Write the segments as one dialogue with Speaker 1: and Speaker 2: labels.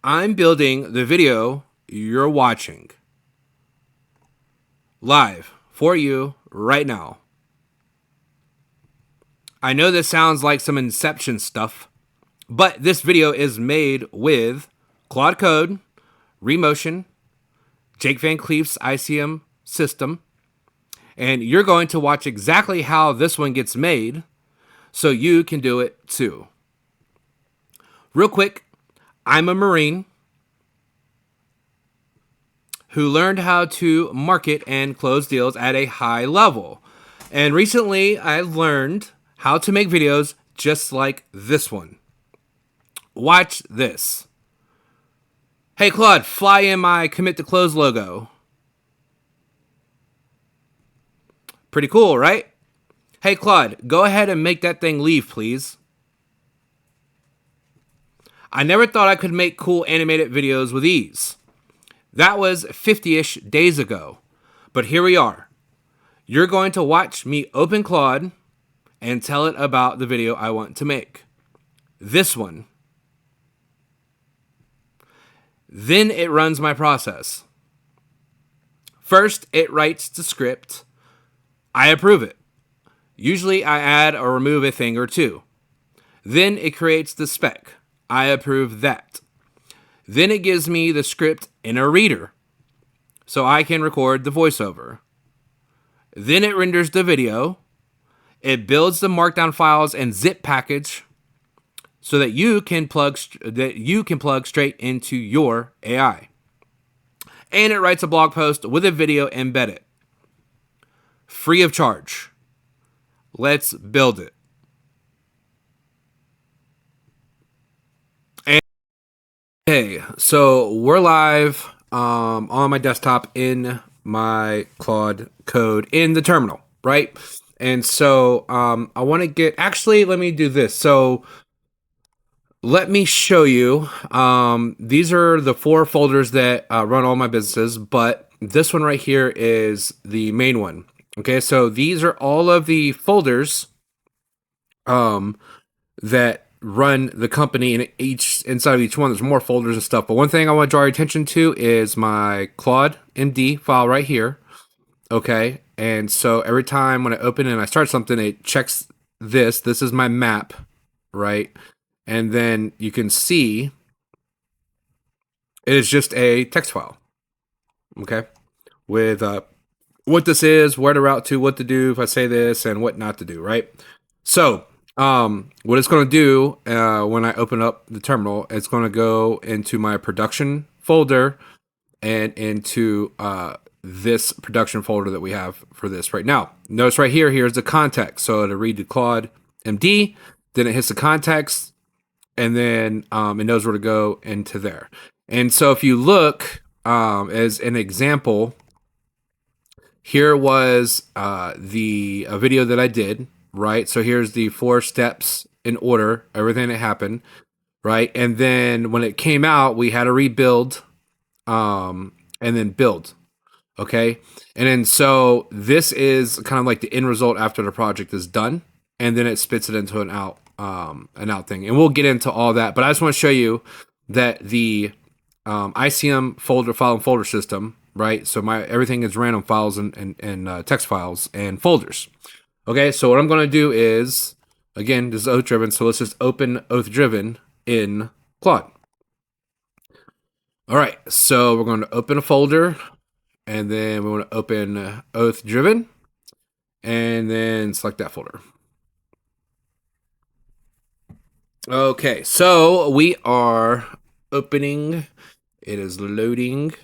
Speaker 1: I'm building the video you're watching live for you right now. I know this sounds like some inception stuff, but this video is made with Claude Code, Remotion, Jake Van Cleef's ICM system, and you're going to watch exactly how this one gets made so you can do it too. Real quick, I'm a Marine who learned how to market and close deals at a high level. And recently I learned how to make videos just like this one. Watch this. Hey Claude, fly in my commit to close logo. Pretty cool, right? Hey Claude, go ahead and make that thing leave, please. I never thought I could make cool animated videos with ease. That was 50-ish days ago. But here we are. You're going to watch me open Claude and tell it about the video I want to make. This one. Then it runs my process. First, it writes the script. I approve it. Usually I add or remove a thing or two. Then it creates the spec. I approve that. Then it gives me the script in a reader so I can record the voiceover. Then it renders the video. It builds the markdown files and zip package so that you can plug straight into your AI. And it writes a blog post with a video embedded. Free of charge. Let's build it. Okay, so we're live on my desktop in my Claude Code in the terminal, right? And so I want to get, actually, let me do this. So let me show you. These are the 4 folders that run all my businesses, but this one right here is the main one. Okay, so these are all of the folders that run the company, and inside of each one there's more folders and stuff. But one thing I want to draw your attention to is my Claude MD file right here. Okay, and so every time when I open it and I start something, it checks this. This is my map, right? And then you can see it is just a text file. Okay, with what this is, where to route to, what to do if I say this, and what not to do, right? So what it's going to do when I open up the terminal, it's going to go into my production folder and into this production folder that we have for this right now. Notice right here, here's the context. So to read the Claude MD, then it hits the context, and then it knows where to go into there. And so if you look as an example, here was the video that I did. Right, so here's the 4 steps in order, everything that happened, right? And then when it came out, we had to rebuild, and then build, okay? And then so this is kind of like the end result after the project is done, and then it spits it into an out thing. And we'll get into all that, but I just want to show you that the ICM file and folder system, right? So everything is random files and text files and folders. Okay, so what I'm going to do is, again, this is oath driven, so let's just open oath driven in Claude. All right, so we're going to open a folder, and then we want to open oath driven, and then select that folder. Okay, so we are opening, it is loading,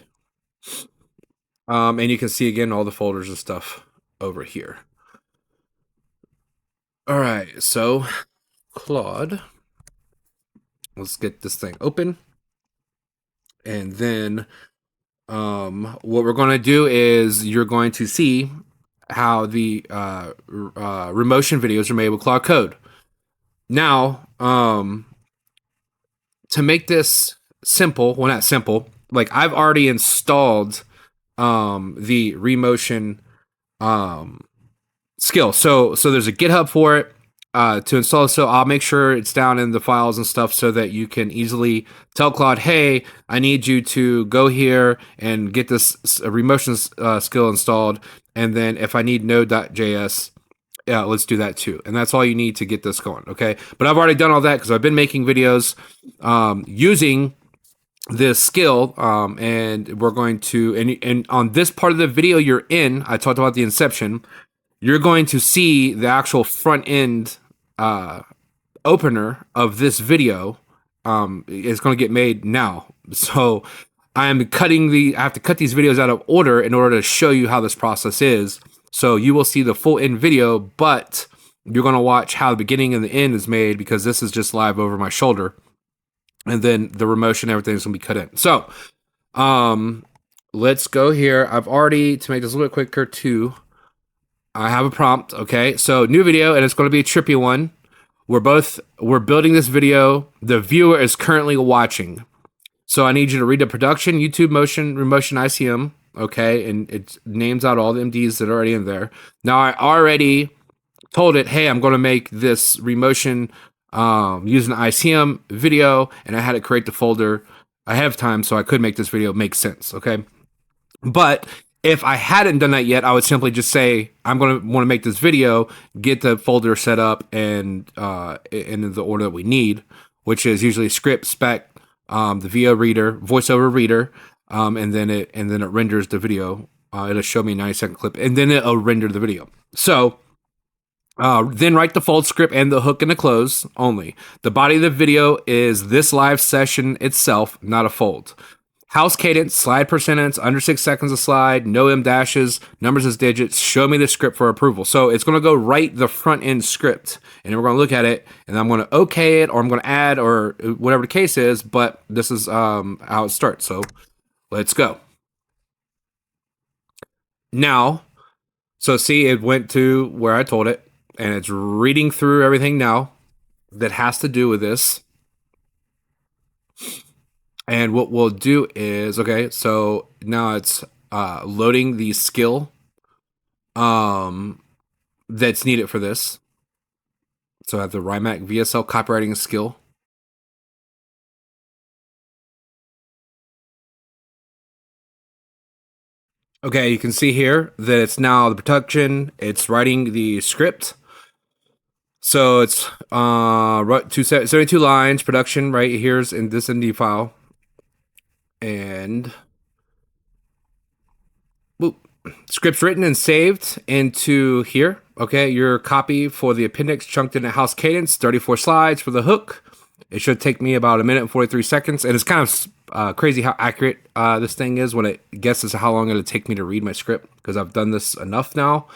Speaker 1: and you can see again all the folders and stuff over here. All right, so Claude, let's get this thing open. And then what we're going to do is you're going to see how the Remotion videos are made with Claude Code. Now, to make this simple, well, not simple, like I've already installed the Remotion skill. So there's a GitHub for it. to install. So I'll make sure it's down in the files and stuff so that you can easily tell Claude, hey, I need you to go here and get this Remotion skill installed. And then if I need node.js, yeah, let's do that too. And that's all you need to get this going. Okay. But I've already done all that because I've been making videos using this skill. And we're going to, and on this part of the video you're in, I talked about the inception. You're going to see the actual front end opener of this video is going to get made now. So I have to cut these videos out of order in order to show you how this process is. So you will see the full end video, but you're going to watch how the beginning and the end is made because this is just live over my shoulder. And then the Remotion, everything's going to be cut in. So let's go here. I've already, to make this a little bit quicker too, I have a prompt. Okay. So new video, and it's going to be a trippy one. We're building this video. The viewer is currently watching. So I need you to read the production, YouTube, motion, Remotion, ICM. Okay. And it names out all the MDs that are already in there. Now I already told it, hey, I'm going to make this Remotion using the ICM video, and I had to create the folder ahead of time so I could make this video make sense. Okay. But if I hadn't done that yet, I would simply just say, I'm going to want to make this video, get the folder set up and in the order that we need, which is usually script, spec, the VO reader, voiceover reader, and then it renders the video. It'll show me a 90-second clip, and then it'll render the video. So then write the fold script and the hook and the close only. The body of the video is this live session itself, not a fold. House cadence, slide percentage, under 6 seconds a slide, no M dashes, numbers as digits, show me the script for approval. So it's going to go write the front end script, and then we're going to look at it, and I'm going to okay it, or I'm going to add, or whatever the case is, but this is how it starts. So let's go. Now, so see, it went to where I told it, and it's reading through everything now that has to do with this. And what we'll do is, okay, so now it's loading the skill that's needed for this. So I have the RIMAC VSL copywriting skill. Okay, you can see here that it's now the production, it's writing the script. So it's 72 lines, production right here's in this MD file. And whoop, scripts written and saved into here. Okay, your copy for the appendix chunked in a house cadence, 34 slides for the hook. It should take me about 1 minute and 43 seconds. And it's kind of crazy how accurate this thing is when it guesses how long it'll take me to read my script, because I've done this enough now.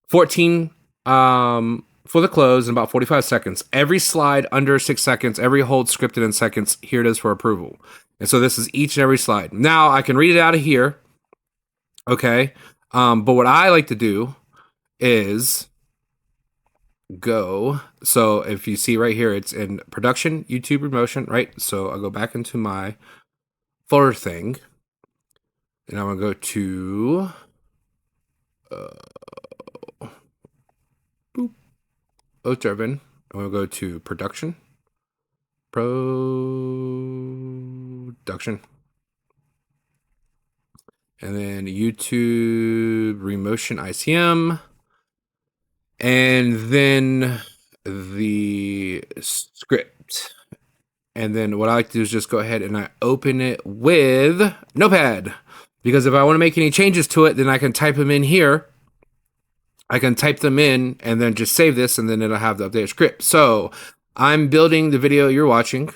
Speaker 1: 14 for the close in about 45 seconds. Every slide under 6 seconds, every hold scripted in seconds. Here it is for approval. And so this is each and every slide. Now I can read it out of here. Okay. But what I like to do is go. So if you see right here, it's in production, YouTube, Remotion, right? So I'll go back into my folder thing, and I'm going to go to O-Driven. I'm going to go to production. And then YouTube, Remotion, ICM. And then the script. And then what I like to do is just go ahead and I open it with Notepad. Because if I want to make any changes to it, then I can type them in here. I can type them in and then just save this, and then it'll have the updated script. So I'm building the video you're watching.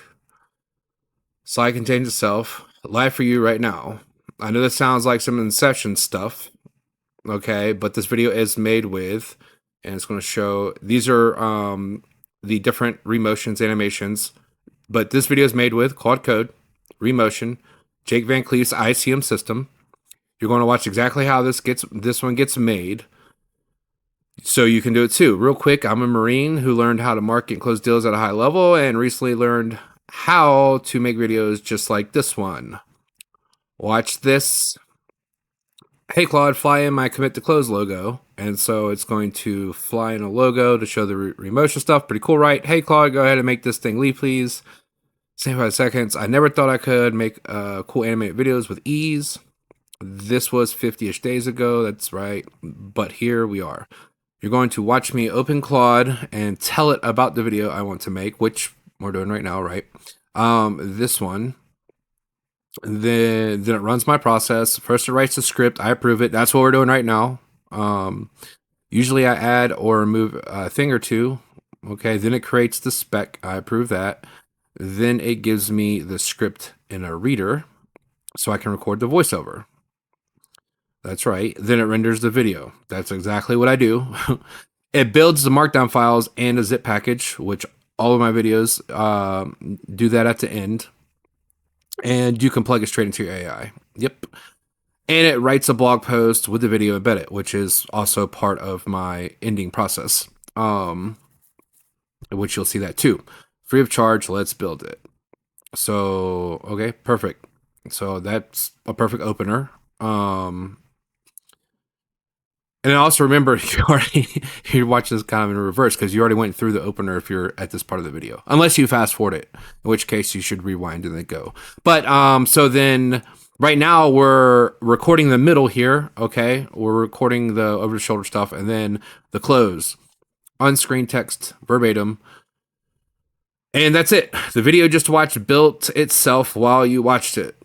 Speaker 1: Slide contains itself. Live for you right now. I know this sounds like some Inception stuff. Okay, but this video is made with, and it's going to show, these are the different Remotions animations. But this video is made with Claude Code, Remotion, Jake Van Cleef's ICM system. You're going to watch exactly how this one gets made, so you can do it too. Real quick, I'm a Marine who learned how to market and close deals at a high level, and recently learned how to make videos just like this one. Watch this. hey Claude, fly in my commit to close logo. And so it's going to fly in a logo to show the Remotion stuff. Pretty cool, right? Hey Claude, go ahead and make this thing leave, please. 75 seconds. I never thought I could make cool animated videos with ease. This was 50-ish days ago. That's right. But here we are. You're going to watch me open Claude and tell it about the video I want to make, which we're doing right now, right? This one. Then it runs my process. First it writes the script. I approve it. That's what we're doing right now. Usually I add or remove a thing or two. Okay, then it creates the spec. I approve that. Then it gives me the script in a reader so I can record the voiceover. That's right. Then it renders the video. That's exactly what I do. It builds the markdown files and a zip package, which all of my videos do that at the end. And you can plug it straight into your AI. Yep. And it writes a blog post with the video embedded, which is also part of my ending process, which you'll see that too. Free of charge, let's build it. So, okay, perfect. So that's a perfect opener. And also remember, you're watching this kind of in reverse because you already went through the opener if you're at this part of the video. Unless you fast forward it, in which case you should rewind and then go. But so then right now we're recording the middle here, okay? We're recording the over-the-shoulder stuff and then the close. On-screen text, verbatim. And that's it. The video just watched built itself while you watched it.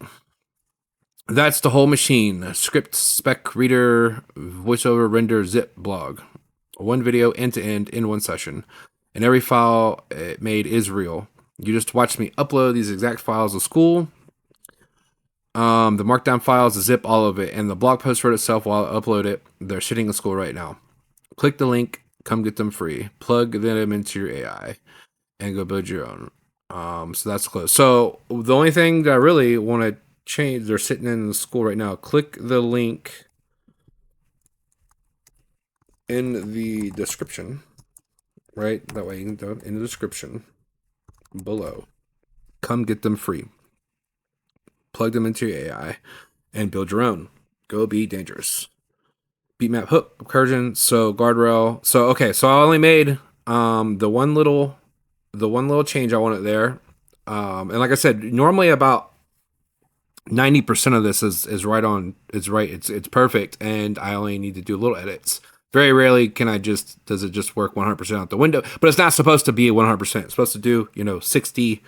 Speaker 1: That's the whole machine. Script, spec, reader, voiceover, render, zip, blog. One video end to end in one session. And every file it made is real. You just watched me upload these exact files to Skool. The markdown files, the zip, all of it. And the blog post wrote itself while I upload it. They're sitting in Skool right now. Click the link. Come get them free. Plug them into your AI. And go build your own. So that's close. So the only thing that I really want to change, they're sitting in the Skool right now. Click the link in the description, right? That way you can do it in the description below. Come get them free. Plug them into your AI and build your own. Go be dangerous. Beatmap, hook, recursion, so guardrail. So okay, so I only made the one little change I wanted there. And like I said, normally about 90% of this is right on. It's right. It's perfect, and I only need to do little edits. Very rarely does it just work 100% out the window. But it's not supposed to be 100%. It's supposed to do 60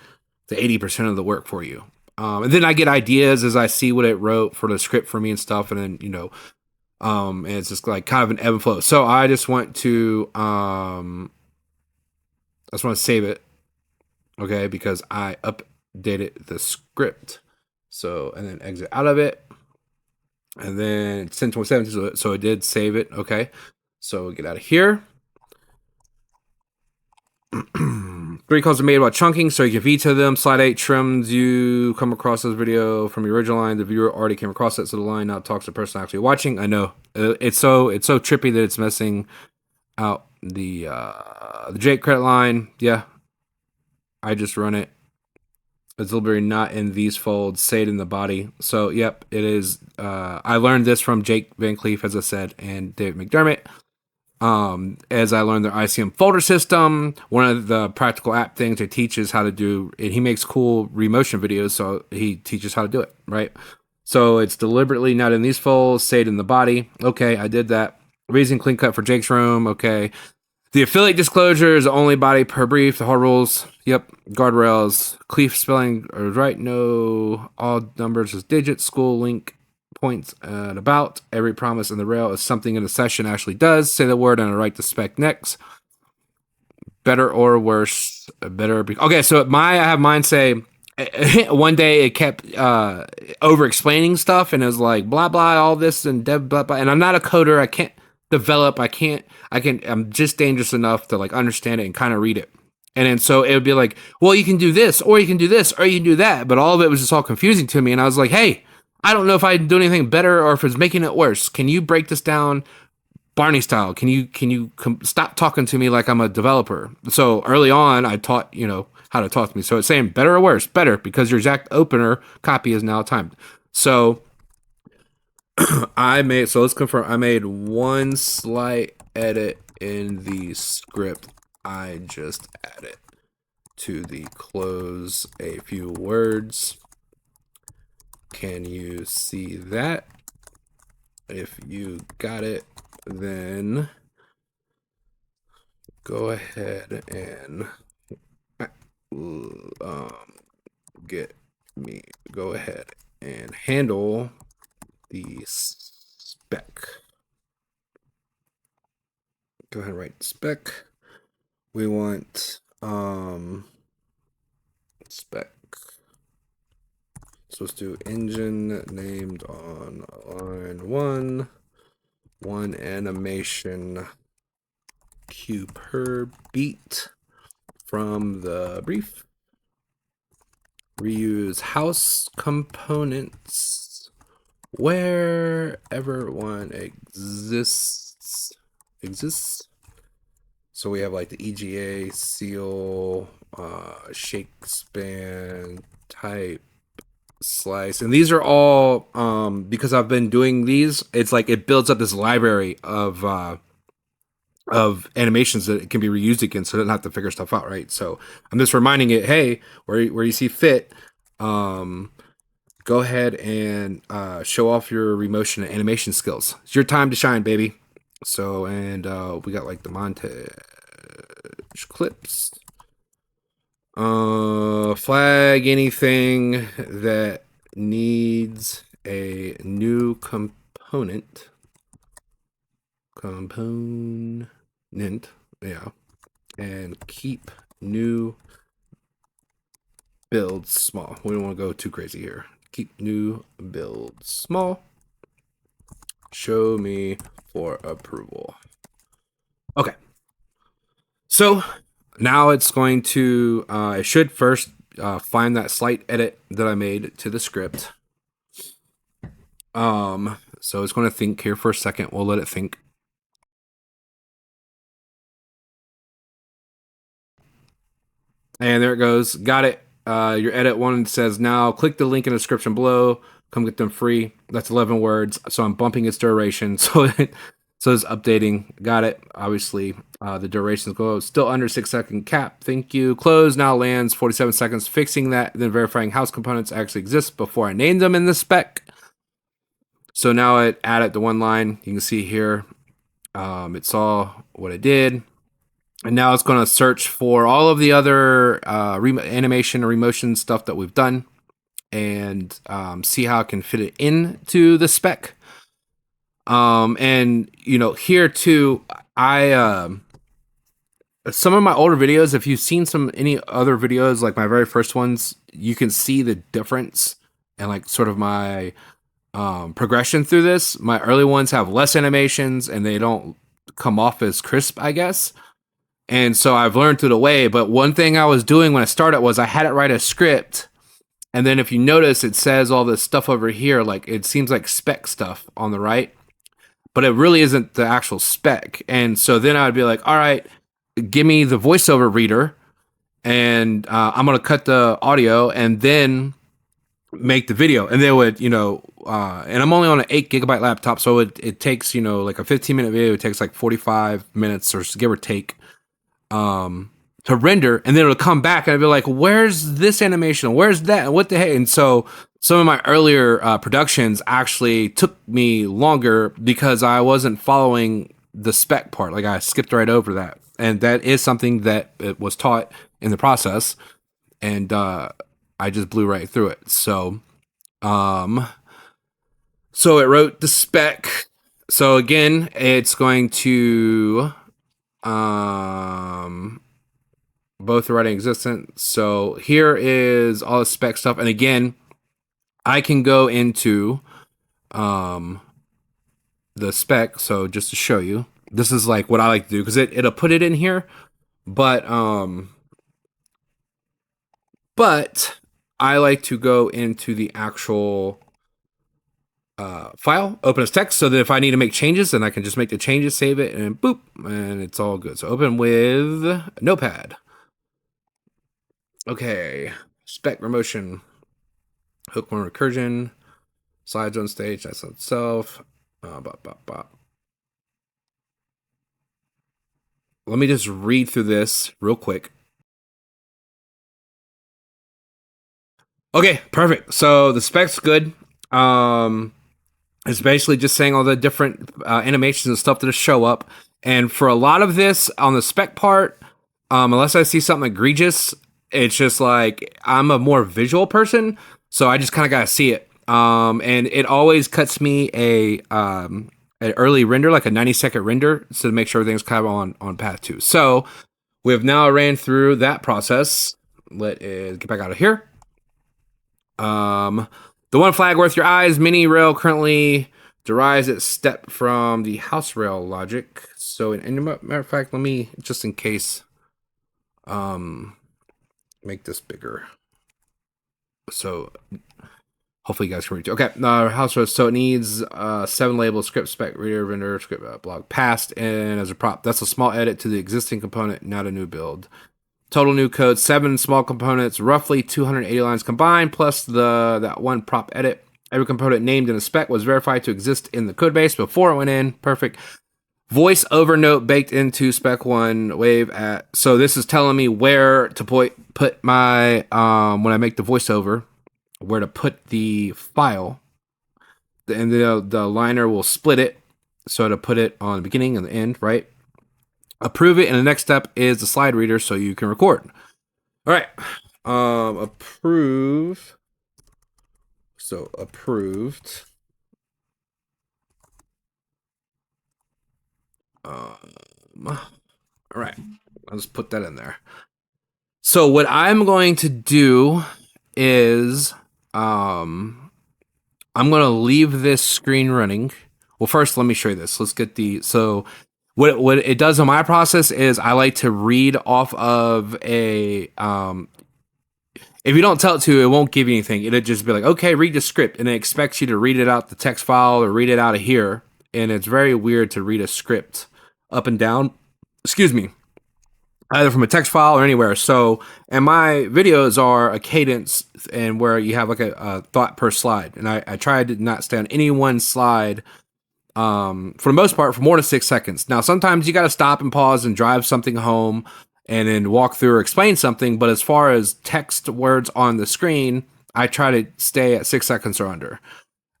Speaker 1: to 80% of the work for you. And then I get ideas as I see what it wrote for the script for me and stuff, and then and it's just like kind of an ebb and flow. So I just want to save it, okay, because I updated the script. So, and then exit out of it. And then it's 10:27, so it did save it. Okay. So we'll get out of here. 3 calls are made about chunking, so you can veto them. Slide 8 trims. You come across this video from the original line. The viewer already came across it, so the line now talks to the person actually watching. I know. It's so trippy that it's messing out the Jake credit line. Yeah. I just run it. It's deliberately not in these folds, say it in the body. So, yep, it is. I learned this from Jake Van Clief, as I said, and David McDermott. As I learned their ICM Folder System, one of the practical app things he teaches how to do, and he makes cool Remotion videos, so he teaches how to do it, right? So, it's deliberately not in these folds, say it in the body. Okay, I did that. Raising clean cut for Jake's room, okay. The affiliate disclosure is the only body per brief. The hard rules, yep. Guardrails, Clief spelling is right. No, all numbers is digits. Skool link points at about. Every promise in the rail is something in the session actually does. Say the word and I write the spec next. Better or worse, better. Okay, so I have mine say, one day it kept over explaining stuff and it was like blah blah all this and dev blah blah, and I'm not a coder. I can't develop. I'm just dangerous enough to like understand it and kind of read it. And then so it would be like, well, you can do this, or you can do this, or you can do that. But all of it was just all confusing to me. And I was like, hey, I don't know if I do anything better or if it's making it worse. Can you break this down Barney style? Can you stop talking to me like I'm a developer? So early on, I taught, how to talk to me. So it's saying better or worse, better, because your exact opener copy is now timed. So So let's confirm. I made one slight edit in the script. I just added to the close a few words. Can you see that? If you got it, then go ahead and go ahead and handle the spec. Go ahead and write spec. We want spec. So let's do engine named on line 1 animation cue per beat from the brief. Reuse house components wherever one exists. So we have like the EGA, seal, shake, span, type, slice, and these are all because I've been doing these. It's like it builds up this library of animations that it can be reused again, so it doesn't have to figure stuff out, right? So I'm just reminding it, hey, where you see fit, go ahead and show off your Remotion and animation skills. It's your time to shine, baby. So, and we got like the montage clips. Flag anything that needs a new component, yeah, and keep new builds small. We don't want to go too crazy here. Keep new builds small. Show me for approval. Okay. So now it's going to, I should first find that slight edit that I made to the script. So it's going to think here for a second. We'll let it think. And there it goes. Got it. Your edit one says now click the link in the description below. Come get them free. That's 11 words. So I'm bumping its duration. So it's updating. Got it. Obviously, the durations go still under 6-second cap. Thank you. Close now lands 47 seconds. Fixing that, then verifying house components actually exist before I named them in the spec. So now it added the one line. You can see here, it saw what it did. And now it's going to search for all of the other animation or Remotion stuff that we've done and see how it can fit it into the spec. And you know, here too, I some of my older videos, if you've seen any other videos like my very first ones, you can see the difference and like sort of my progression through this. My early ones have less animations and they don't come off as crisp, I guess. And so I've learned through the way. But one thing I was doing when I started was I had it write a script. And then if you notice, it says all this stuff over here, like it seems like spec stuff on the right, but it really isn't the actual spec. And so then I'd be like, all right, give me the voiceover reader and I'm going to cut the audio and then make the video. And they would, you know, and I'm only on an 8 GB laptop. So it takes, you know, like a 15-minute video. It takes like 45 minutes or give or take to render, and then it'll come back and I'll be like, where's this animation? Where's that? What the heck? And so some of my earlier productions actually took me longer because I wasn't following the spec part. Like I skipped right over that. And that is something that it was taught in the process. And I just blew right through it. So it wrote the spec. So again, it's going to both are writing existent. So here is all the spec stuff. And again, I can go into the spec. So just to show you, this is like what I like to do because it'll put it in here. But I like to go into the actual file, open as text, so that if I need to make changes, then I can just make the changes, save it, and boop, and it's all good. So open with Notepad. Okay, spec Remotion, hook one recursion. Slides on stage, that's itself. Let me just read through this real quick. Okay, perfect. So the spec's good. It's basically just saying all the different animations and stuff that show up. And for a lot of this on the spec part, unless I see something egregious, it's just like I'm a more visual person, so I just kind of gotta see it. And it always cuts me an early render, like a 90-second render, so to make sure everything's kind of on path 2. So we have now ran through that process. Let it get back out of here. The one flag worth your eyes, mini rail currently derives its step from the house rail logic. So, matter of fact, let me, just in case, make this bigger. So, hopefully you guys can read it. Okay, house rail. So it needs 7 labels: script, spec, reader, render, script, blog, passed, and as a prop. That's a small edit to the existing component, not a new build. Total new code, 7 small components, roughly 280 lines combined, plus that one prop edit. Every component named in a spec was verified to exist in the codebase before it went in. Perfect. Voice over note baked into spec 1 wave at. So this is telling me where to put my, when I make the voiceover, where to put the file. And the liner will split it. So to put it on the beginning and the end, right? Approve it, and the next step is the slide reader so you can record. All right. Approve. So approved. All right. I'll just put that in there. So what I'm going to do is I'm going to leave this screen running. Well, first, let me show you this. Let's get so what it does in my process is I like to read off of a, if you don't tell it to, it won't give you anything. It'll just be like, okay, read the script. And it expects you to read it out the text file or read it out of here. And it's very weird to read a script up and down, either from a text file or anywhere. So, and my videos are a cadence and where you have like a thought per slide. And I try to not stay on any one slide for the most part for more than 6 seconds. Now, sometimes you got to stop and pause and drive something home and then walk through or explain something. But as far as text words on the screen, I try to stay at 6 seconds or under.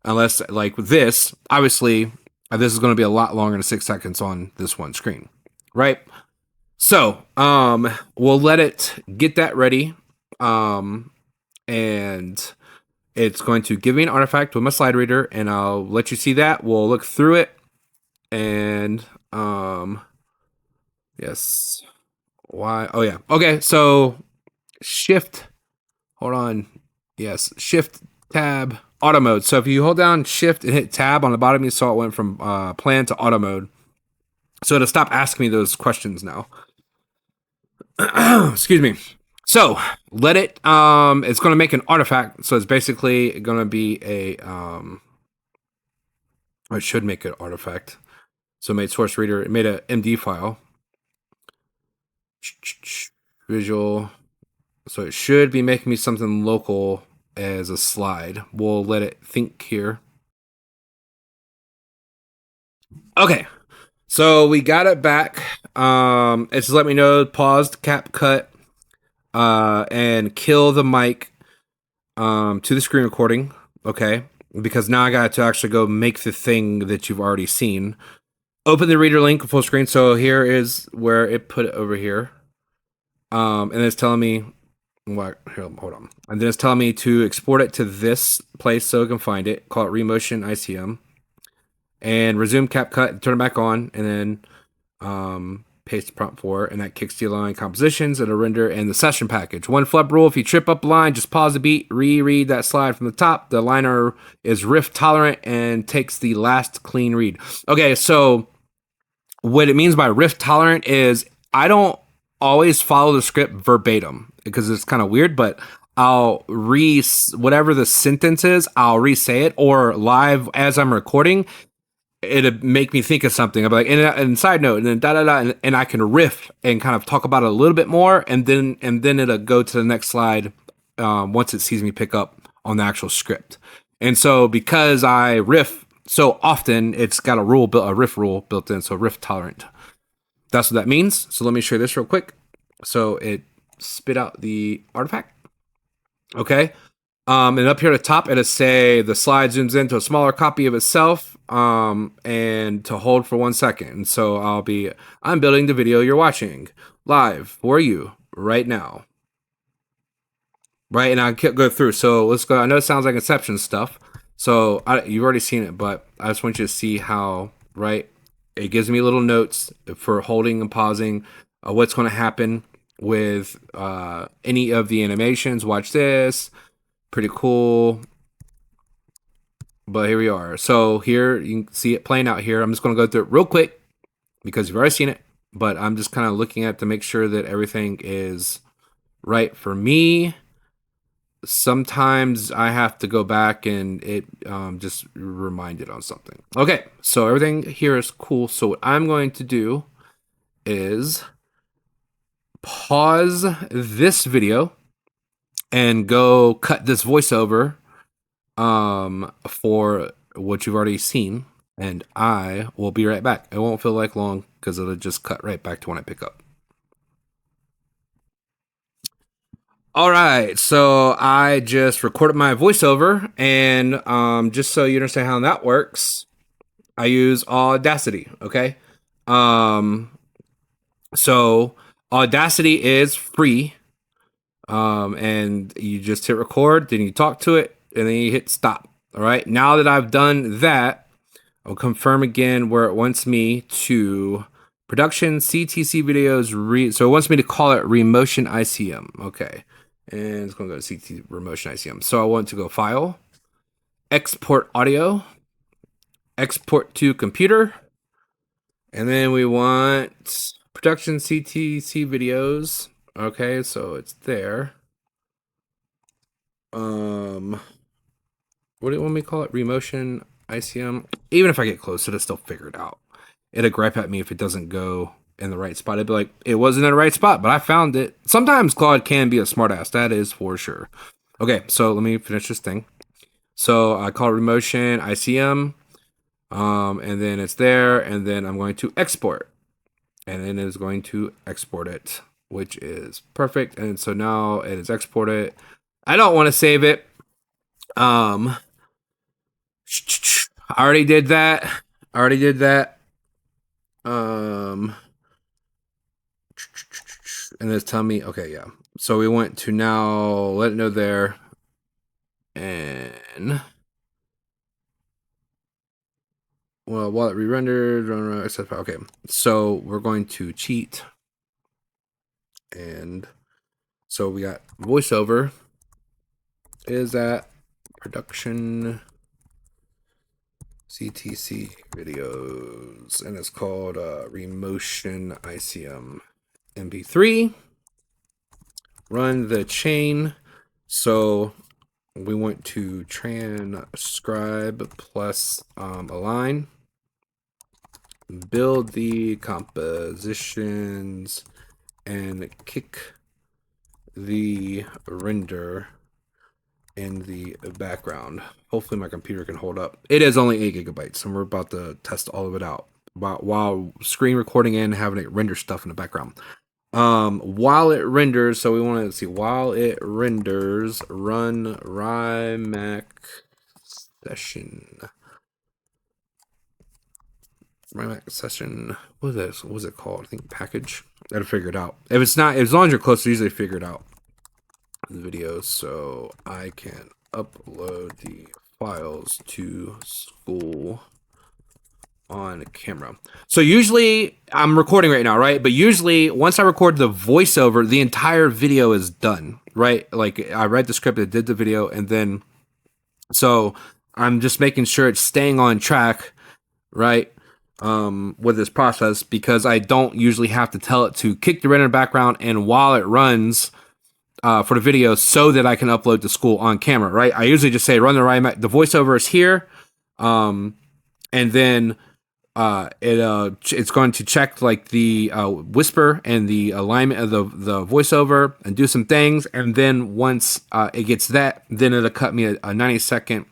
Speaker 1: Unless, like with this, obviously, this is going to be a lot longer than 6 seconds on this one screen, right? So, we'll let it get that ready. And it's going to give me an artifact with my slide reader, and I'll let you see that. We'll look through it, and yes. Why? Oh yeah. Okay. So shift. Hold on. Yes. Shift tab auto mode. So if you hold down shift and hit tab on the bottom, you saw it went from plan to auto mode. So it'll stop asking me those questions now. Excuse me. So let it, it's going to make an artifact. So it's basically going to be a, or it should make an artifact. So it made source reader, it made a MD file. Visual. So it should be making me something local as a slide. We'll let it think here. Okay. So we got it back. It's let me know, paused, cap cut, and kill the mic to the screen recording. Okay. Because now I got to actually go make the thing that you've already seen. Open the reader link full screen. So here is where it put it over here. And it's telling me, what? Here, hold on. And then it's telling me to export it to this place so I can find it. Call it Remotion ICM. And resume CapCut, turn it back on, and then paste the prompt for it, and that kicks the align compositions and a render and the session package. One flub rule: if you trip up a line, just pause the beat, reread that slide from the top. The liner is riff tolerant and takes the last clean read. Okay, so what it means by riff tolerant is I don't always follow the script verbatim because it's kind of weird, but I'll whatever the sentence is, I'll re-say it, or live as I'm recording, it'll make me think of something. I'll be like, and side note, and then da-da-da, and I can riff and kind of talk about it a little bit more, and then it'll go to the next slide once it sees me pick up on the actual script. And so because I riff so often, it's got a riff rule built in, so riff tolerant. That's what that means. So let me show you this real quick. So it spit out the artifact. Okay. And up here at the top, it'll say the slide zooms into a smaller copy of itself, and to hold for 1 second. And so I'm building the video you're watching live for you right now. Right, and I go through. So let's go. I know it sounds like Inception stuff. So you've already seen it, but I just want you to see how, right, it gives me little notes for holding and pausing, what's going to happen with any of the animations. Watch this. Pretty cool. But here we are. So here you can see it playing out here. I'm just going to go through it real quick because you've already seen it, but I'm just kind of looking at to make sure that everything is right for me. Sometimes I have to go back and it just remind it on something. Okay, so everything here is cool. So what I'm going to do is pause this video and go cut this voiceover for what you've already seen, and I will be right back. It won't feel like long because it'll just cut right back to when I pick up. All right, so I just recorded my voiceover, and just so you understand how that works, I use Audacity, okay? So Audacity is free, and you just hit record, then you talk to it, and then you hit stop, all right? Now that I've done that, I'll confirm again where it wants me to production CTC videos, so it wants me to call it Remotion ICM, okay? And it's going to go to CT Remotion ICM. So I want to go File, Export Audio, Export to Computer, and then we want Production CTC Videos. Okay, so it's there. What do you want me to call it? Remotion ICM. Even if I get close, it'll still figure it out. It'll gripe at me if it doesn't go in the right spot. It'd be like, it wasn't in the right spot, but I found it. Sometimes Claude can be a smartass. That is for sure. Okay, so let me finish this thing. So I call it Remotion ICM, and then it's there, and then I'm going to export, and then it's going to export it, which is perfect. And so now it is exported. I don't want to save it. I already did that. And it's telling me, okay, yeah. So we want to now let it know there. And well, while it re-rendered, etc. Okay, so we're going to cheat. And so we got voiceover is at production CTC videos, and it's called Remotion ICM MP3. Run the chain. So we want to transcribe plus align. Build the compositions and kick the render in the background. Hopefully my computer can hold up. It is only 8 gigabytes, and we're about to test all of it out while screen recording and having it render stuff in the background. While it renders, so we want to see, while it renders, run RIMAC session. RIMAC session. What is this? What was it called? I think package. I gotta figure it out. If it's not, as long as you're close, it's usually figure it out. The video, so I can upload the files to Skool on camera. So usually I'm recording right now, right? But usually once I record the voiceover, the entire video is done, right? Like I read the script, I did the video, and then so I'm just making sure it's staying on track, right? With this process, because I don't usually have to tell it to kick the render background and while it runs for the video so that I can upload to Skool on camera, right? I usually just say run the RIMAC. The voiceover is here, and then it's going to check like the whisper and the alignment of the voiceover and do some things, and then once it gets that, then it'll cut me a 90-second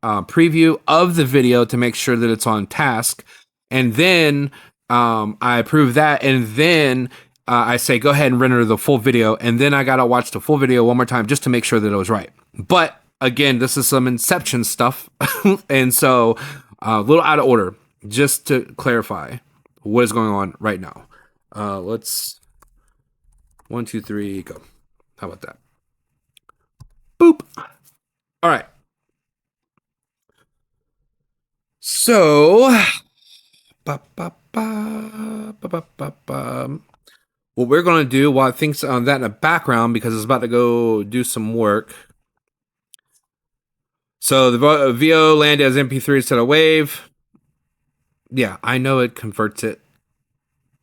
Speaker 1: preview of the video to make sure that it's on task. And then I approve that. And then I say, go ahead and render the full video. And then I got to watch the full video one more time just to make sure that it was right. But again, this is some inception stuff. And so a little out of order, just to clarify what is going on right now. Let's 1, 2, 3, go. How about that? Boop. All right. So, what we're going to do while I think on that in the background, because it's about to go do some work. So the VO landed as MP3 instead of WAV. Yeah, I know it converts it.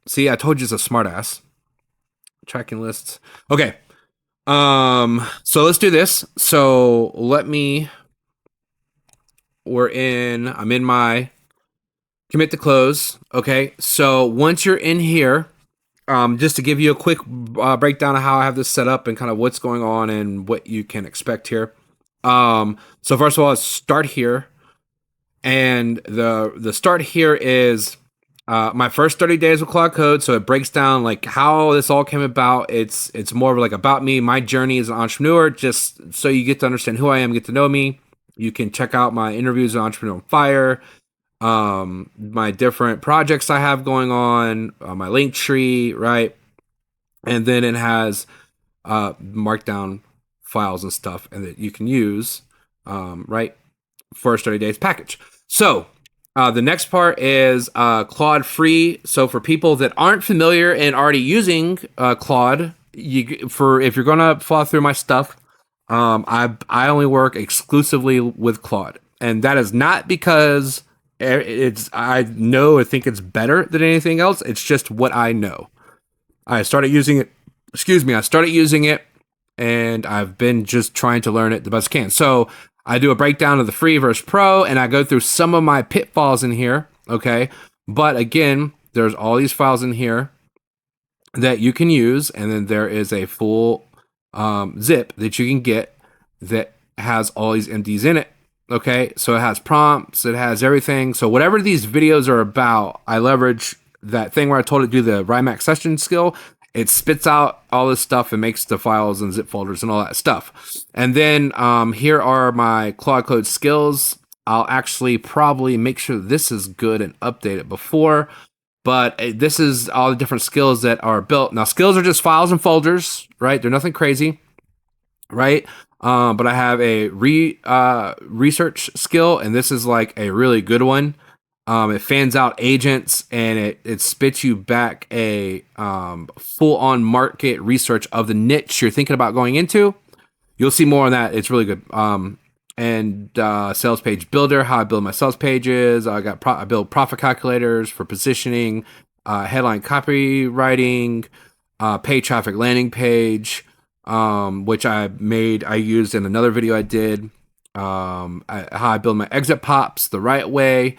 Speaker 1: See, I told you it's a smartass. Tracking lists. Okay. So let's do this. So I'm in my commit to close. Okay. So once you're in here, just to give you a quick breakdown of how I have this set up and kind of what's going on and what you can expect here. So first of all, let's start here. And the start here is my first 30 days with Claude Code. So it breaks down like how this all came about. It's more of like about me, my journey as an entrepreneur, just so you get to understand who I am, get to know me. You can check out my interviews with Entrepreneur on Fire, my different projects I have going on, my link tree, right? And then it has markdown files and stuff and that you can use, right? First 30 days package. So the next part is Claude free. So for people that aren't familiar and already using Claude, if you're gonna follow through my stuff, I only work exclusively with Claude, and that is not because I know or think it's better than anything else. It's just what I know. I started using it. I started using it, and I've been just trying to learn it the best I can. So I do a breakdown of the free versus pro, and I go through some of my pitfalls in here, okay? But again, there's all these files in here that you can use, and then there is a full zip that you can get that has all these MDs in it, okay? So it has prompts, it has everything. So whatever these videos are about, I leverage that thing where I told it to do the RIMAC session skill. It spits out all this stuff and makes the files and zip folders and all that stuff. And then here are my Claude Code skills. I'll actually probably make sure this is good and update it before. But this is all the different skills that are built. Now, skills are just files and folders, right? They're nothing crazy, right? But I have a research skill, and this is like a really good one. It fans out agents, and it spits you back a full-on market research of the niche you're thinking about going into. You'll see more on that. It's really good. And sales page builder, how I build my sales pages. I build profit calculators for positioning, headline copywriting, paid traffic landing page, which I used in another video I did. How I build my exit pops the right way.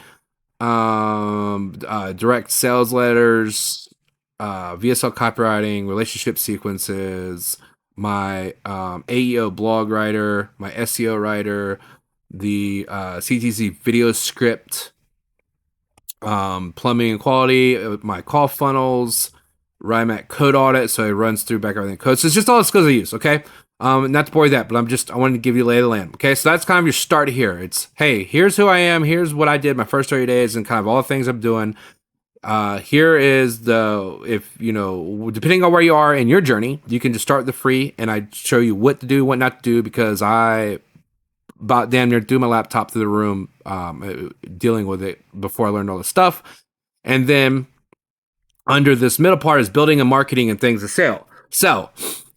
Speaker 1: Direct sales letters, VSL copywriting, relationship sequences, my AEO blog writer, my SEO writer, the CTC video script, plumbing and quality, my call funnels, RIMAC code audit, so it runs through back everything code. So it's just all the skills I use, okay? Not to bore you that, but I wanted to give you a lay of the land. Okay, so that's kind of your start here. It's, hey, here's who I am, here's what I did my first 30 days, and kind of all the things I'm doing. Here is depending on where you are in your journey, you can just start the free, and I show you what to do, what not to do, because I about damn near threw my laptop through the room dealing with it before I learned all this stuff. And then under this middle part is building and marketing and things to sell.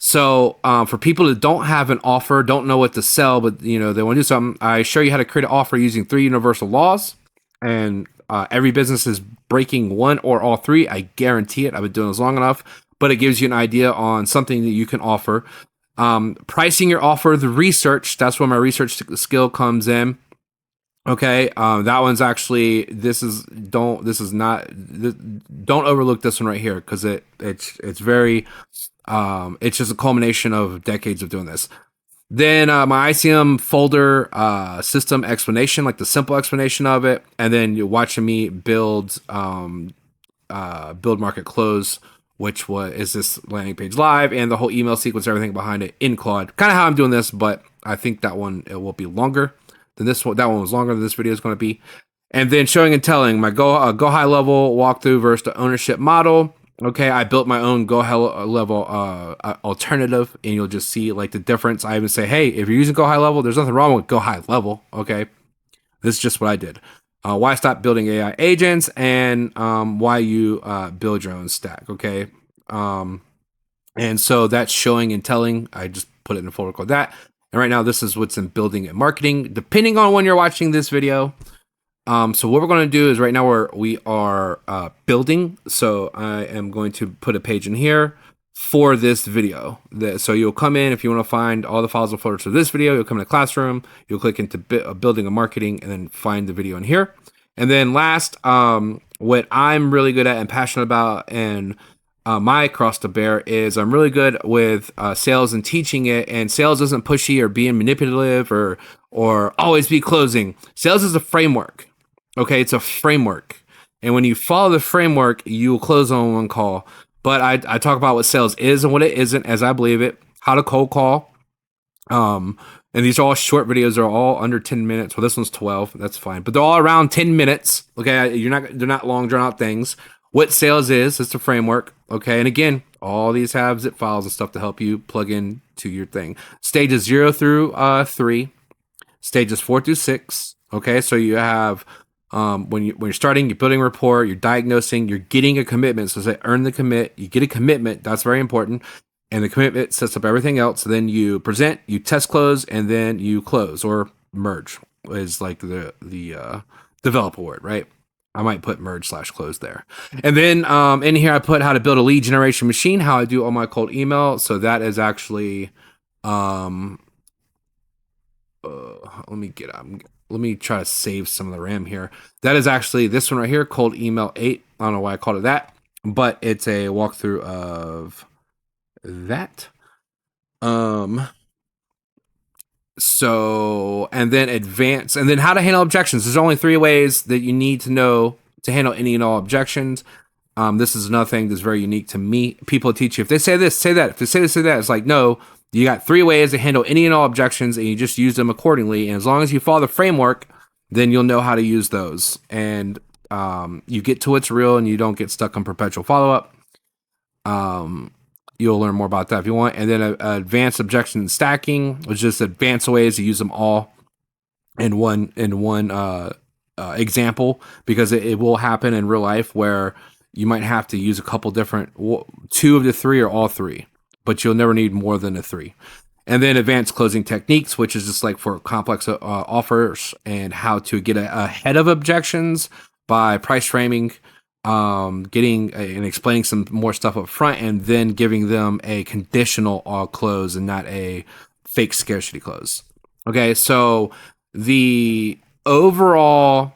Speaker 1: So for people that don't have an offer, don't know what to sell, but they want to do something, I show you how to create an offer using 3 universal laws. And every business is breaking one or all 3. I guarantee it. I've been doing this long enough, but it gives you an idea on something that you can offer. Pricing your offer, the research, that's where my research skill comes in. Okay, that one's actually, don't overlook this one right here, because it's very, it's just a culmination of decades of doing this. Then my ICM folder system explanation, like the simple explanation of it, and then you're watching me build build market close, which is this landing page live and the whole email sequence, everything behind it in Claude. Kind of how I'm doing this, but I think that one it will be longer than this one. That one was longer than this video is going to be. And then showing and telling my go high level walkthrough versus the ownership model. Okay, I built my own go high level alternative, and you'll just see like the difference. I even say, hey, if you're using go high level, there's nothing wrong with go high level. Okay, this is just what I did. Why stop building AI agents, and why you build your own stack. Okay, and so that's showing and telling. I just put it in a folder called that. And right now, this is what's in building and marketing. Depending on when you're watching this video. So what we're going to do is right now we are building. So I am going to put a page in here for this video. So you'll come in if you want to find all the files and folders for this video. You'll come to Classroom. You'll click into building and marketing, and then find the video in here. And then last, what I'm really good at and passionate about, and my cross to bear is I'm really good with sales and teaching it. And sales isn't pushy or being manipulative or always be closing. Sales is a framework. Okay, it's a framework. And when you follow the framework, you will close on one call. But I talk about what sales is and what it isn't as I believe it, how to cold call. And these are all short videos. They're all under 10 minutes. Well, this one's 12. That's fine. But they're all around 10 minutes. Okay, they're not long drawn out things. What sales is, it's a framework. Okay, and again, all these have zip files and stuff to help you plug in to your thing. Stages 0 through 3. Stages 4 through 6. Okay, so you have when you're starting, you're building rapport, you're diagnosing, you're getting a commitment. So say earn the commit, you get a commitment. That's very important. And the commitment sets up everything else. So then you present, you test close, and then you close or merge is like the developer word, right? I might put merge/close there. And then in here, I put how to build a lead generation machine, how I do all my cold email. So that is actually, let me try to save some of the RAM here. That is actually this one right here, Cold Email 8. I don't know why I called it that, but it's a walkthrough of that. So, and then advance, and then how to handle objections. There's only 3 ways that you need to know to handle any and all objections. This is another thing that's very unique to me. People teach you, if they say this, say that. If they say this, say that. It's like, no, you got 3 ways to handle any and all objections, and you just use them accordingly. And as long as you follow the framework, then you'll know how to use those. And you get to what's real, and you don't get stuck on perpetual follow-up. You'll learn more about that if you want. And then advanced objection and stacking, which is just advanced ways to use them all in one example, because it will happen in real life where you might have to use a couple different, 2 of the 3 or all 3, but you'll never need more than a 3. And then advanced closing techniques, which is just like for complex offers and how to get ahead of objections by price framing, getting and explaining some more stuff up front, and then giving them a conditional close and not a fake scarcity close. Okay, so the overall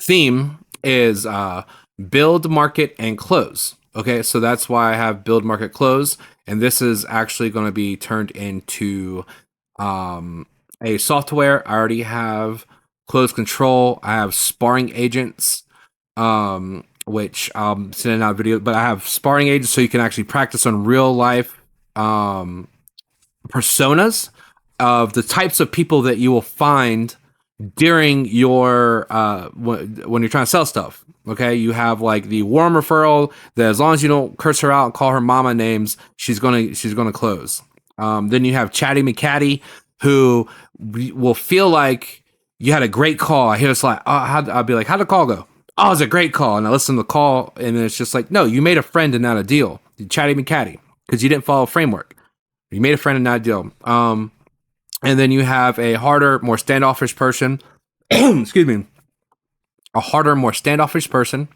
Speaker 1: theme is build, market, and close. Okay, so that's why I have build, market, close, and this is actually going to be turned into a software. I already have close control. I have sparring agents, which I'm sending out video, but I have sparring agents so you can actually practice on real life personas of the types of people that you will find during your when you're trying to sell stuff. Okay, you have like the warm referral that as long as you don't curse her out and call her mama names, she's gonna close. Then you have Chatty McCatty, who will feel like you had a great call. I hear it's like, I'll be like, how'd the call go? Oh, it was a great call. And I listen to the call, and it's just like, no, you made a friend and not a deal. Chatty McCatty, because you didn't follow a framework. You made a friend and not a deal. And then you have a harder, more standoffish person. Excuse me. A harder, more standoffish person.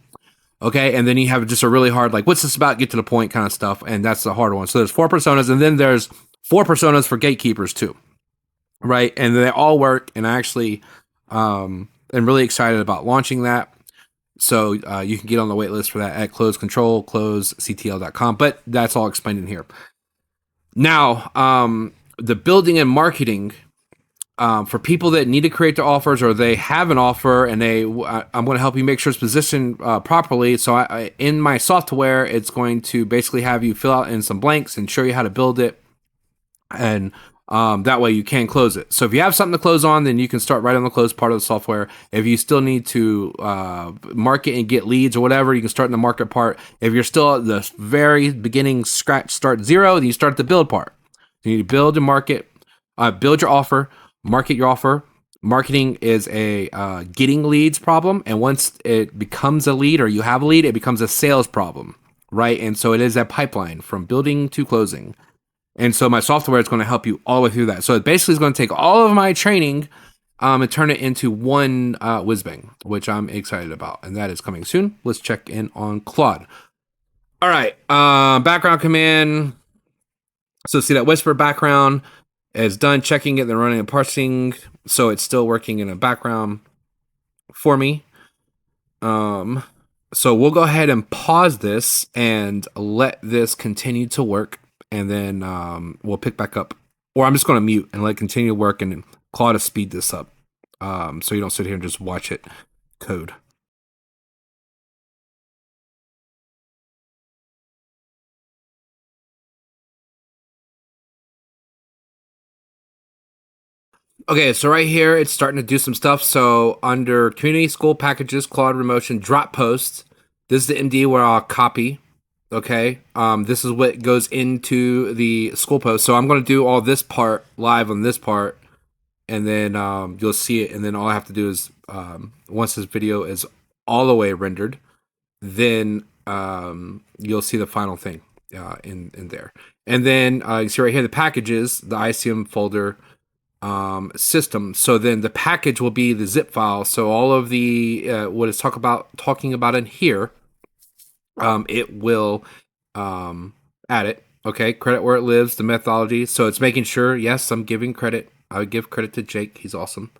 Speaker 1: Okay. And then you have just a really hard, like, what's this about? Get to the point kind of stuff. And that's the harder one. So there's 4 personas. And then there's 4 personas for gatekeepers too. Right. And they all work. And I actually am really excited about launching that. So you can get on the wait list for that at closectl.com. But that's all explained in here. Now, the building and marketing for people that need to create their offers, or they have an offer and I'm going to help you make sure it's positioned properly. So in my software, it's going to basically have you fill out in some blanks and show you how to build it. And that way you can close it. So if you have something to close on, then you can start right on the close part of the software. If you still need to market and get leads or whatever, you can start in the market part. If you're still at the very beginning, scratch, start zero, then you start at the build part. You need to build and market, build your offer, market your offer. Marketing is a getting leads problem. And once it becomes a lead or you have a lead, it becomes a sales problem, right? And so it is a pipeline from building to closing. And so my software is going to help you all the way through that. So it basically is going to take all of my training and turn it into one whiz-bang, which I'm excited about. And that is coming soon. Let's check in on Claude. All right. Background command. So see that whisper background is done checking it, then running and parsing. So it's still working in the background for me. So we'll go ahead and pause this and let this continue to work. And then we'll pick back up. Or I'm just going to mute and let it continue to work and Claude to speed this up. So you don't sit here and just watch it code. Okay, so right here, it's starting to do some stuff. So under Community, Skool, Packages, Claude, Remotion, Drop Post, this is the MD where I'll copy. Okay, this is what goes into the Skool post. So I'm going to do all this part live on this part, and then you'll see it. And then all I have to do is, once this video is all the way rendered, then you'll see the final thing in there. And then you can see right here the packages, the ICM Folder System. So then the package will be the zip file. So all of the what it's talking about in here. It will add it. Okay, credit where it lives, the methodology. So it's making sure, yes, I'm giving credit. I would give credit to Jake. He's awesome.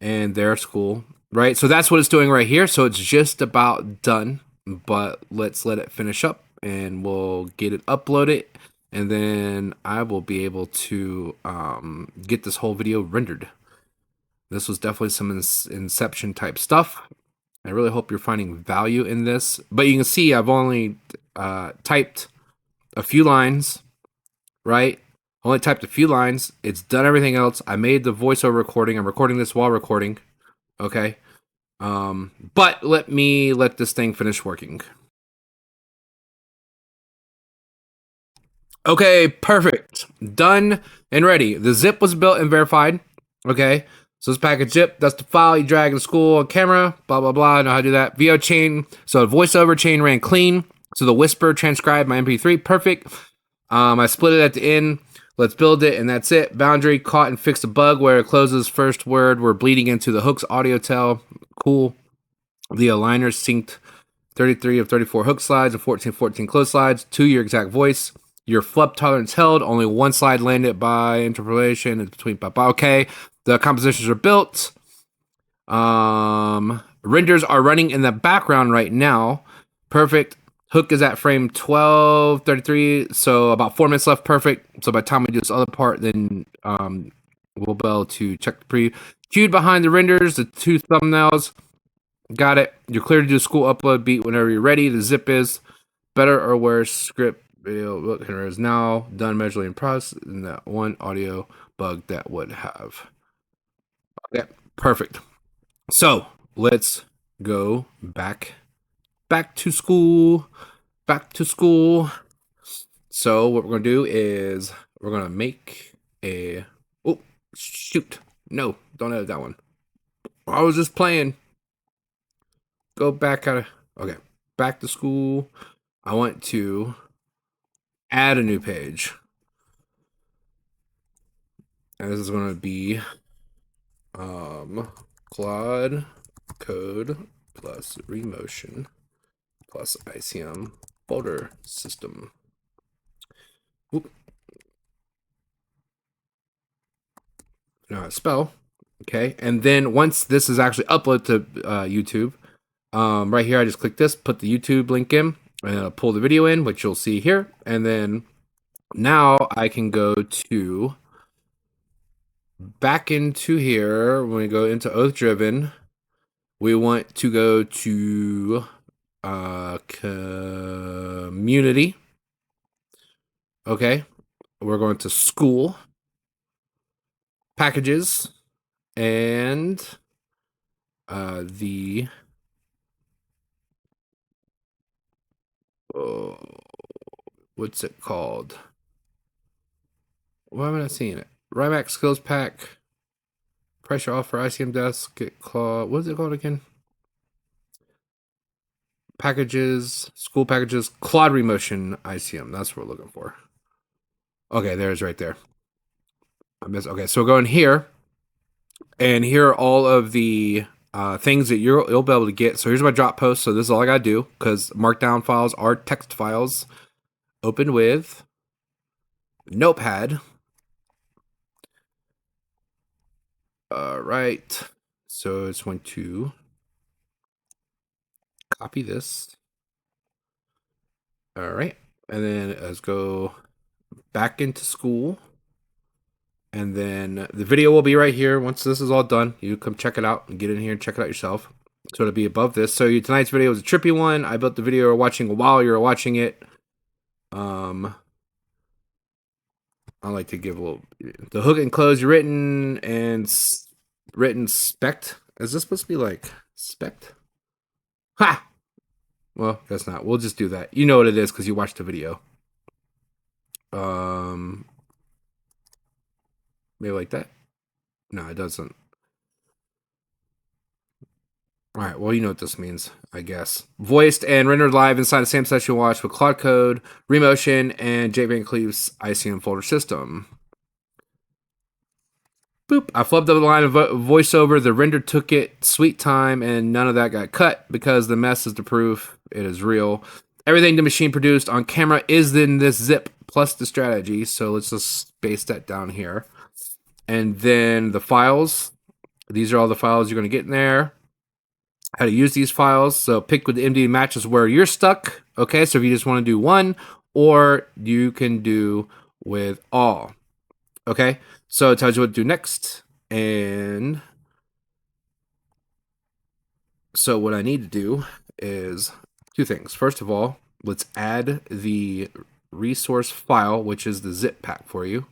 Speaker 1: And their Skool, right? So that's what it's doing right here. So it's just about done, but let's let it finish up and we'll get it uploaded. And then I will be able to get this whole video rendered. This was definitely some inception type stuff. I really hope you're finding value in this. But you can see I've only typed a few lines, right? Only typed a few lines. It's done everything else. I made the voiceover recording. I'm recording this while recording. Okay. But let me let this thing finish working. Okay, perfect. Done and ready. The zip was built and verified. Okay. So this package zip, that's the file you drag in Skool on camera, blah, blah, blah. I know how to do that. VO chain. So the voiceover chain ran clean. So the whisper transcribed my MP3, perfect. I split it at the end. Let's build it, and that's it. Boundary caught and fixed a bug where it closes first word. We're bleeding into the hook's audio tail. Cool. The aligners synced 33 of 34 hook slides and 14 close slides to your exact voice. Your flub tolerance held. Only one slide landed by interpolation. It's between papa. Okay. The compositions are built. Renders are running in the background right now. Perfect. Hook is at frame 12:33, so about 4 minutes left. Perfect. So by the time we do this other part, then we'll be able to check the preview. Queued behind the renders, the 2 thumbnails. Got it. You're clear to do a Skool upload beat whenever you're ready. The zip is better or worse. Script video look is now done measuring process in that one audio bug that would have. Okay, perfect. So let's go back to Skool. Back to Skool. So what we're gonna do is we're gonna make a. Oh shoot! No, don't edit that one. I was just playing. Go back out of. Okay, back to Skool. I want to add a new page, and this is gonna be Claude Code plus Remotion plus ICM Folder System. Oop. Now I spell. Okay, and then once this is actually uploaded to YouTube, right here I just click this, put the YouTube link in, and it'll pull the video in, which you'll see here. And then now I can go to back into here, when we go into oath driven, we want to go to community. Okay, we're going to Skool, packages, and the what's it called? Why am I not seeing it? Rymax Skills Pack, pressure off for ICM Desk, get Claude. What is it called again? Packages, Skool packages, Claude Remotion ICM. That's what we're looking for. Okay, there's right there. I missed. Okay, so we'll go in here, and here are all of the things that you'll be able to get. So here's my drop post. So this is all I gotta do because markdown files are text files. Open with Notepad. All right. So it's going to copy this. All right. And then let's go back into Skool. And then the video will be right here. Once this is all done, you come check it out and get in here and check it out yourself. So it'll be above this. So tonight's video was a trippy one. I built the video you're watching while you're watching it. I like to give a little. The hook and close written and spec. Is this supposed to be like spec? Ha! Well, guess not. We'll just do that. You know what it is because you watched the video. Maybe like that. No, it doesn't. All right, well, you know what this means, I guess. Voiced and rendered live inside the same session watch with Claude Code, Remotion, and Clief's ICM Folder System. Boop. I flubbed up the line of voiceover. The render took it sweet time, and none of that got cut because the mess is the proof it is real. Everything the machine produced on camera is in this zip plus the strategy. So let's just space that down here. And then the files. These are all the files you're going to get in there. How to use these files. So pick with the MD matches where you're stuck. Okay, so if you just want to do one, or you can do with all. Okay, so it tells you what to do next. And so what I need to do is two things. First of all, let's add the resource file, which is the zip pack for you.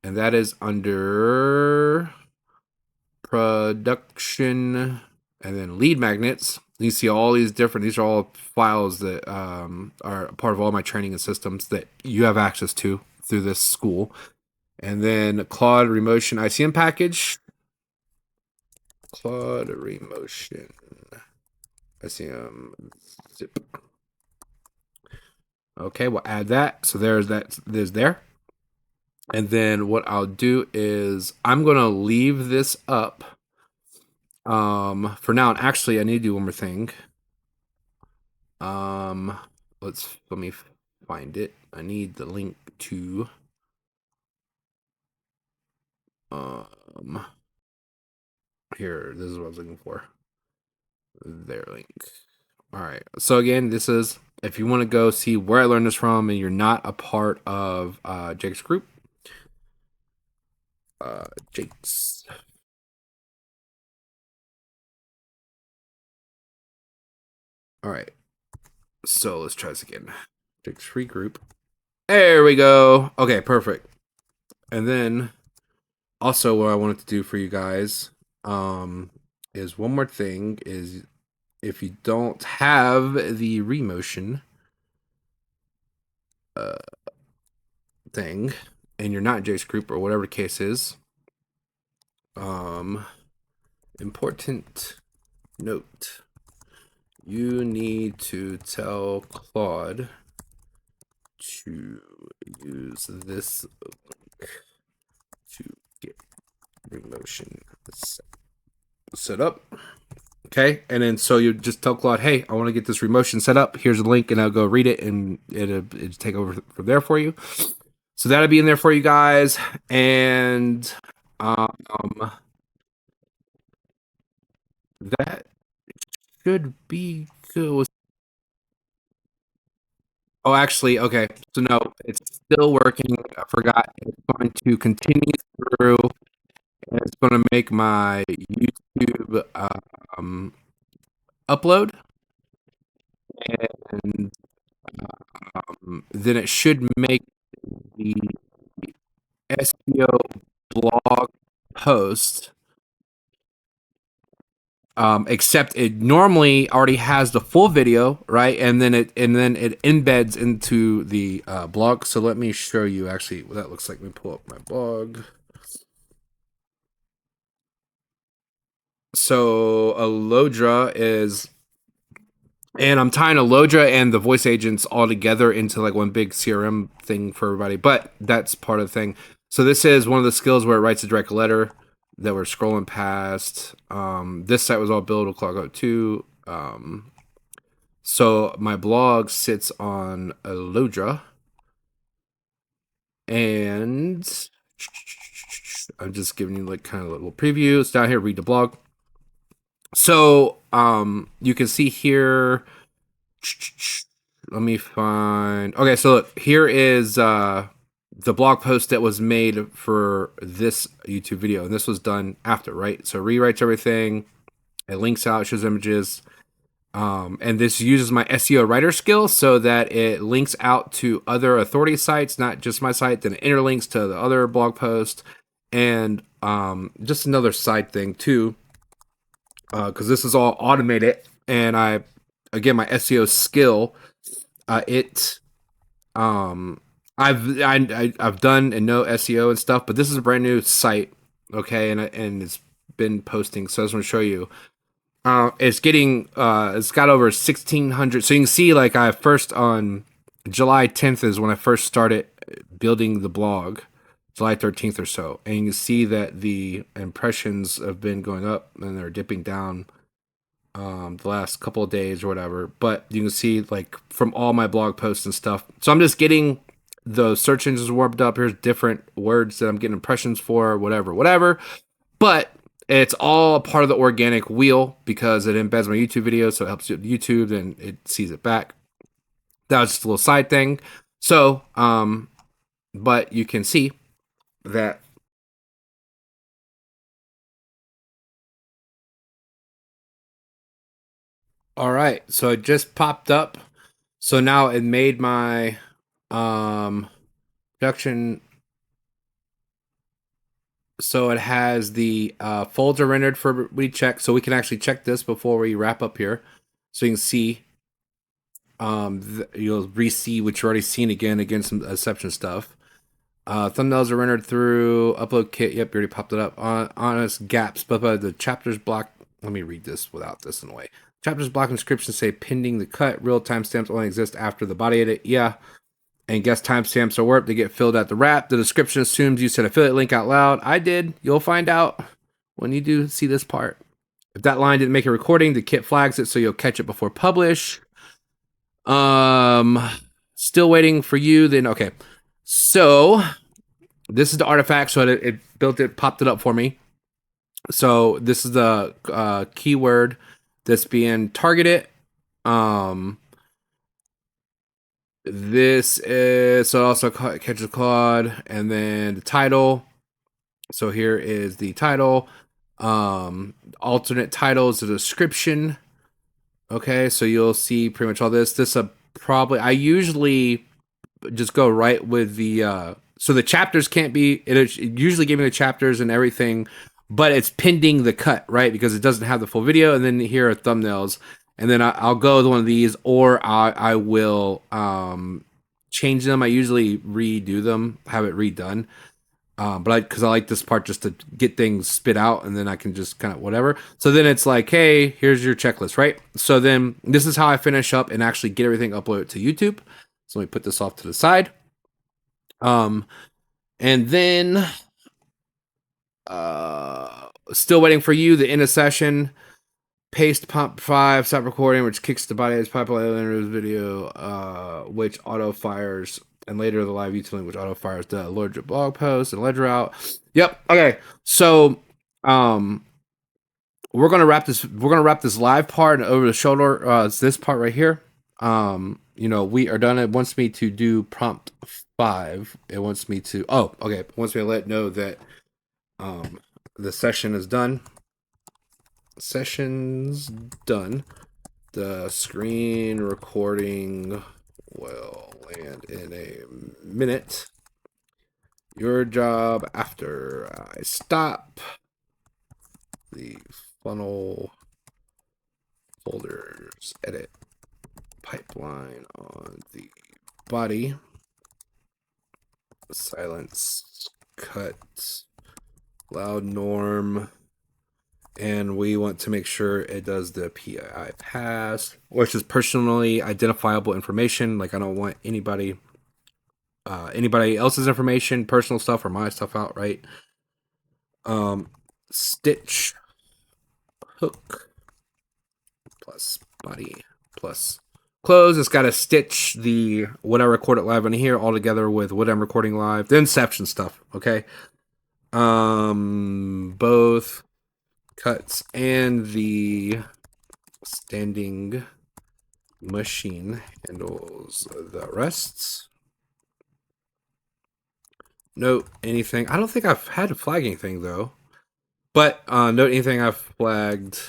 Speaker 1: And that is under production and then lead magnets. You see all these different, these are all files that are part of all my training and systems that you have access to through this school. And then Claude Remotion ICM package. Claude Remotion ICM zip. Okay, we'll add that. So there's there. And then what I'll do is I'm going to leave this up for now. And actually, I need to do one more thing. Let me find it. I need the link to here. This is what I was looking for. Their link. All right. So again, this is if you want to go see where I learned this from and you're not a part of Jake's group. Jake's. All right. So let's try this again. Jake's free group. There we go. Okay, perfect. And then also what I wanted to do for you guys is one more thing is if you don't have the Remotion thing and you're not Jake's group or whatever the case is, important note. You need to tell Claude to use this link to get Remotion set up. Okay, and then so you just tell Claude, hey, I want to get this Remotion set up. Here's a link, and I'll go read it, and it'll take over from there for you. So that'll be in there for you guys, and that should be good. Oh, actually, okay. So no, it's still working. I forgot. It's going to continue through And it's going to make my YouTube upload, and then it should make the SEO blog post. Except it normally already has the full video, right? And then it embeds into the blog. So let me show you actually what that looks like. Let me pull up my blog. So Alodra is, and I'm tying Alodra and the voice agents all together into like one big CRM thing for everybody. But that's part of the thing. So this is one of the skills where it writes a direct letter that we're scrolling past. This site was all built with Claude Code 2. So my blog sits on Alodra, and I'm just giving you like kind of a little preview. It's down here, read the blog. So you can see here. Let me find. Okay, so look, here is the blog post that was made for this YouTube video, and this was done after, right? So it rewrites everything, it links out, shows images, and this uses my SEO writer skill so that it links out to other authority sites, not just my site, then it interlinks to the other blog post, and just another side thing too, because this is all automated, and again, my SEO skill, I've done and know SEO and stuff, but this is a brand new site, okay, and it's been posting. So I just want to show you. It's got over 1,600. So you can see, like, I first on July 10th is when I first started building the blog, July 13th or so, and you can see that the impressions have been going up and they're dipping down the last couple of days or whatever. But you can see, like, from all my blog posts and stuff. So I'm just getting the search engines warmed up. Here's different words that I'm getting impressions for, whatever. But it's all part of the organic wheel because it embeds my YouTube video, so it helps you with YouTube and it sees it back. That was just a little side thing. So, but you can see that. All right, so it just popped up. So now it made my production. So it has the folder rendered for we check. So we can actually check this before we wrap up here. So you can see, you'll re-see what you've already seen again some inception stuff. Thumbnails are rendered through upload kit. Yep, you already popped it up. Honest gaps, but the chapters block. Let me read this without this in the way. Chapters block inscriptions say pending the cut. Real timestamps only exist after the body edit. Yeah. And guest timestamps are warped. They get filled at the wrap. The description assumes you said affiliate link out loud. I did. You'll find out when you do see this part. If that line didn't make a recording, the kit flags it so you'll catch it before publish. Still waiting for you. Then okay. So this is the artifact. So it built it, popped it up for me. So this is the keyword that's being targeted. This is, so it also catches Claude, and then the title. So here is the title. Alternate titles, the description. Okay, so you'll see pretty much all this. This probably, I usually just go right with the so the chapters can't be, it usually gave me the chapters and everything, but it's pending the cut, right? Because it doesn't have the full video, and then here are thumbnails. And then I'll go with one of these, or I will change them. I usually redo them, have it redone. But because I like this part just to get things spit out, and then I can just kind of whatever. So then it's like, hey, here's your checklist, right? So then this is how I finish up and actually get everything uploaded to YouTube. So let me put this off to the side. And then still waiting for you, the end of session. Paste pump 5, stop recording, which kicks the body as popular video, which auto fires, and later the live YouTube link, which auto fires the ledger blog post and ledger out. Yep. Okay. So, we're gonna wrap this. We're gonna wrap this live part over the shoulder. It's this part right here. We are done. It wants me to do prompt 5. It wants me to. Oh, okay. It wants me to let know that. the session is done. Session's done. The screen recording will land in a minute. Your job after I stop the funnel folders edit pipeline on the body. Silence, cut, loud norm. And we want to make sure it does the PII pass, which is personally identifiable information. Like I don't want anybody else's information, personal stuff, or my stuff out, right? Stitch hook plus body plus close. It's got to stitch the what I recorded live on here all together with what I'm recording live, the inception stuff. Okay. Both cuts and the standing machine handles the rest. Note anything. I don't think I've had to flag anything though, but note anything I've flagged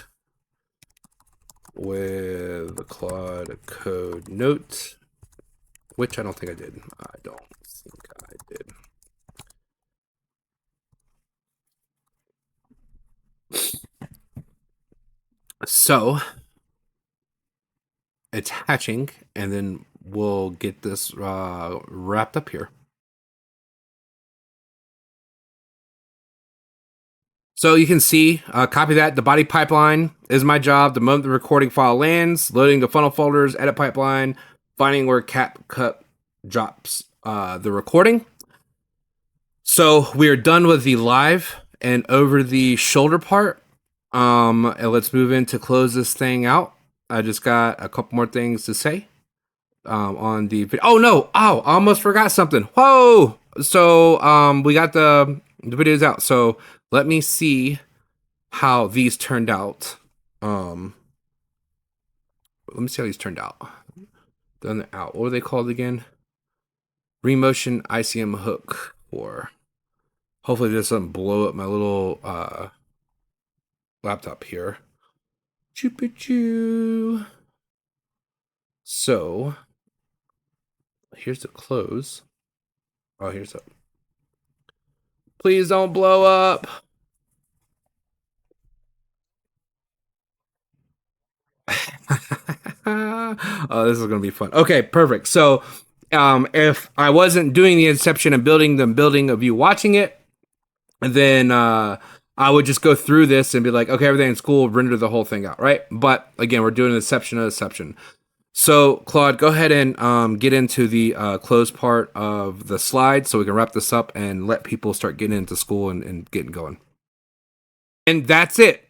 Speaker 1: with the Claude Code note, which I don't think I did. I don't think I did. So it's hatching, and then we'll get this wrapped up here. So you can see, copy that. The body pipeline is my job. The moment the recording file lands, loading the funnel folders, edit pipeline, finding where CapCut drops the recording. So we are done with the live and over the shoulder part. And let's move in to close this thing out. I just got a couple more things to say on the video. Oh no! Oh, I almost forgot something. Whoa! So we got the videos out. So let me see how these turned out. Let me see how these turned out. Then they're out. What were they called again? Remotion ICM hook. Or hopefully this doesn't blow up my little laptop here. Choo-choo. So here's the close. Oh, here's the. Please don't blow up. Oh, this is gonna be fun. Okay, perfect. So if I wasn't doing the inception and building of you watching it, then I would just go through this and be like, okay, everything in Skool, render the whole thing out, right? But again, we're doing inception of inception. So Claude, go ahead and get into the close part of the slide so we can wrap this up and let people start getting into Skool and getting going. And that's it.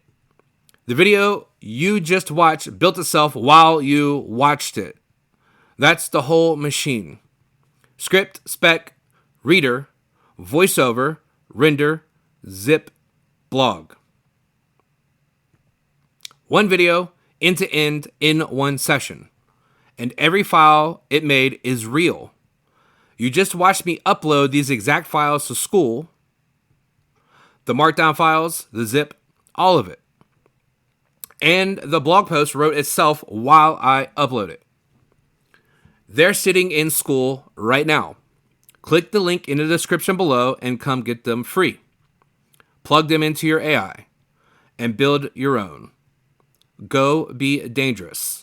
Speaker 1: The video you just watched built itself while you watched it. That's the whole machine. Script, spec, reader, voiceover, render, zip, blog. One video, end to end, in one session. And every file it made is real. You just watched me upload these exact files to Skool. The markdown files, the zip, all of it. And the blog post wrote itself while I upload it. They're sitting in Skool right now. Click the link in the description below and come get them free. Plug them into your AI and build your own. Go be dangerous.